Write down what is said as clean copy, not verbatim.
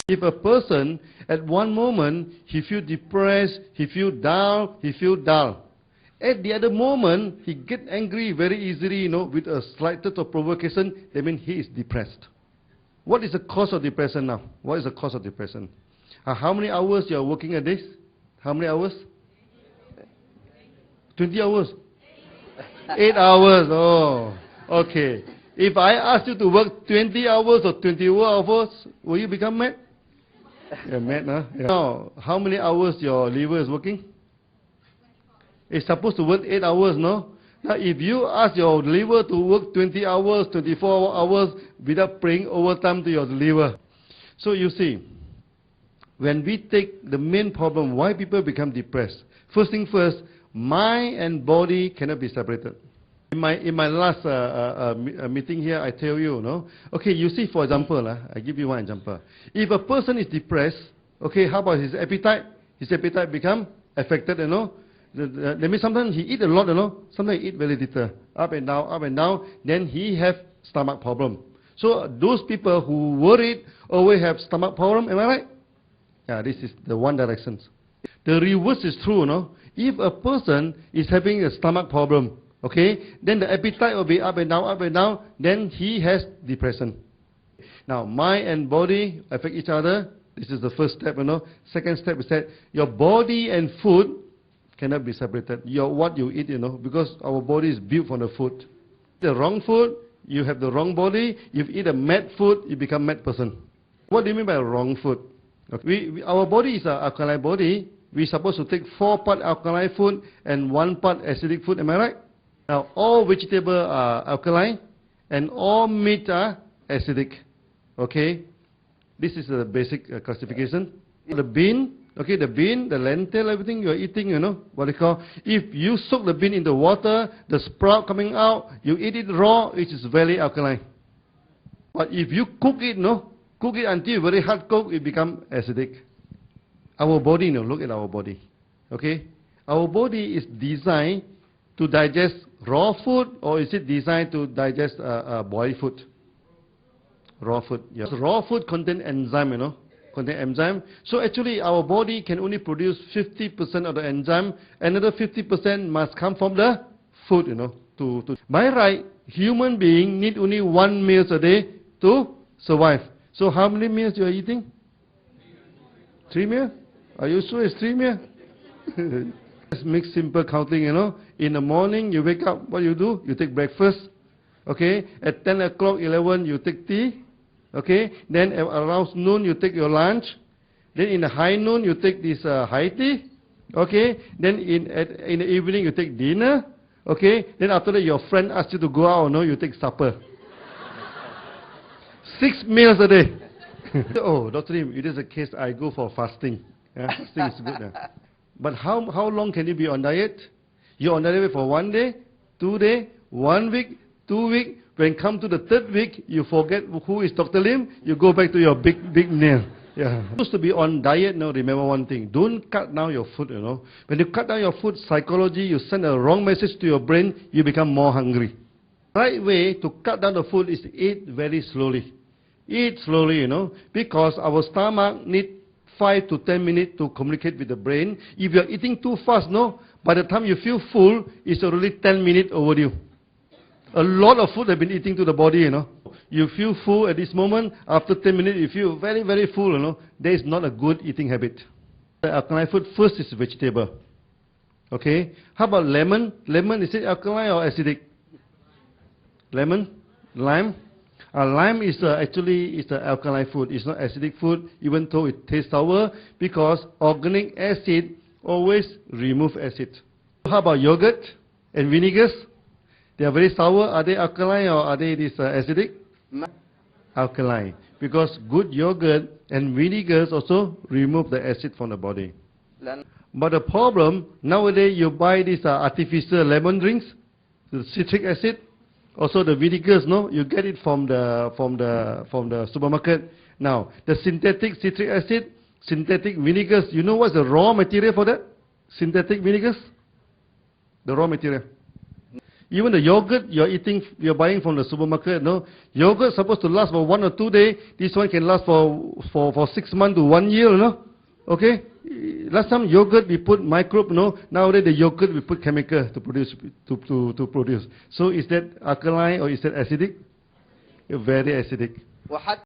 If a person, at one moment, he feel depressed, he feel down, he feel dull. At the other moment, he get angry very easily, with a slight touch of provocation, that means he is depressed. What is the cause of depression now? What is the cause of depression? How many hours you are working a day? How many hours? 20 hours? 8 hours, oh, okay. If I ask you to work 20 hours or 21 hours, will you become mad? Yeah, mad, huh? Yeah. Now, how many hours your liver is working? It's supposed to work 8 hours, no? Now, if you ask your liver to work 20 hours, 24 hours without paying overtime to your liver. So you see, when we take the main problem, why people become depressed. First thing first, mind and body cannot be separated. In my last meeting here, I tell you, okay, you see, for example, I give you one example. If a person is depressed, okay, how about his appetite? His appetite become affected, That means sometimes he eat a lot, sometimes he eat very little, up and down, then he have stomach problem. So those people who worried always have stomach problem, am I right? Yeah, this is the one direction. The reverse is true, If a person is having a stomach problem, okay, then the appetite will be up and down, then he has depression. Now, mind and body affect each other. This is the first step, Second step is that your body and food cannot be separated. What you eat, because our body is built from the food. The wrong food, you have the wrong body. If you eat a mad food, you become mad person. What do you mean by wrong food? Okay. Our body is an alkaline body. We're supposed to take 4 part alkaline food and 1 part acidic food. Am I right? Now, all vegetables are alkaline and all meat are acidic. Okay? This is the basic classification. The bean, okay, the bean, the lentil, everything you're eating, what they call, if you soak the bean in the water, the sprout coming out, you eat it raw, it is very alkaline. But if you cook it, cook it until very hard cook, it become acidic. Our body, look at our body. Okay? Our body is designed to digest raw food, or is it designed to digest boiled food? Raw food. Yes. Raw food contain enzyme, contain enzyme. So actually our body can only produce 50% of the enzyme. Another 50% must come from the food, By right, human being need only 1 meal a day to survive. So how many meals you are eating? 3 meals? Are you sure it's 3 meals? Let's make simple counting, In the morning, you wake up, what you do? You take breakfast. Okay? At 10 o'clock, 11, you take tea. Okay? Then around noon, you take your lunch. Then in the high noon, you take this high tea. Okay? Then in the evening, you take dinner. Okay? Then after that, your friend asks you to go out, you take supper. 6 meals a day. Oh, Dr. Lim, it is a case I go for fasting. Fasting is good. But how long can you be on diet? You're on diet for 1 day, 2 days, 1 week, 2 weeks. When come to the 3rd week, you forget who is Dr. Lim. You go back to your big meal. Yeah. Supposed to be on diet. Now remember one thing: don't cut down your food. When you cut down your food, psychology, you send a wrong message to your brain. You become more hungry. Right way to cut down the food is to eat very slowly. Eat slowly, because our stomach needs 5 to 10 minutes to communicate with the brain. If you are eating too fast, by the time you feel full, it's already 10 minutes overdue. A lot of food have been eating to the body, You feel full at this moment, after 10 minutes you feel very, very full, That is not a good eating habit. The alkaline food first is vegetable. Okay? How about lemon? Lemon, is it alkaline or acidic? Lemon? Lime? Lime is actually an alkaline food. It's not acidic food, even though it tastes sour, because organic acid always remove acid. How about yogurt and vinegars? They are very sour. Are they alkaline or are they acidic? Alkaline. Because good yogurt and vinegars also remove the acid from the body. But the problem, nowadays you buy these artificial lemon drinks, the citric acid, also the vinegars, you get it from the supermarket. Now, the synthetic citric acid, synthetic vinegars, you know what's the raw material for that? Synthetic vinegars? The raw material. Even the yogurt you're eating, you're buying from the supermarket, no? Yogurt supposed to last for 1 or 2 days. This one can last for 6 months to 1 year, no? Okay? Last time yogurt we put microbe, no? Nowadays the yogurt we put chemical to produce. So is that alkaline or is that acidic? Very acidic.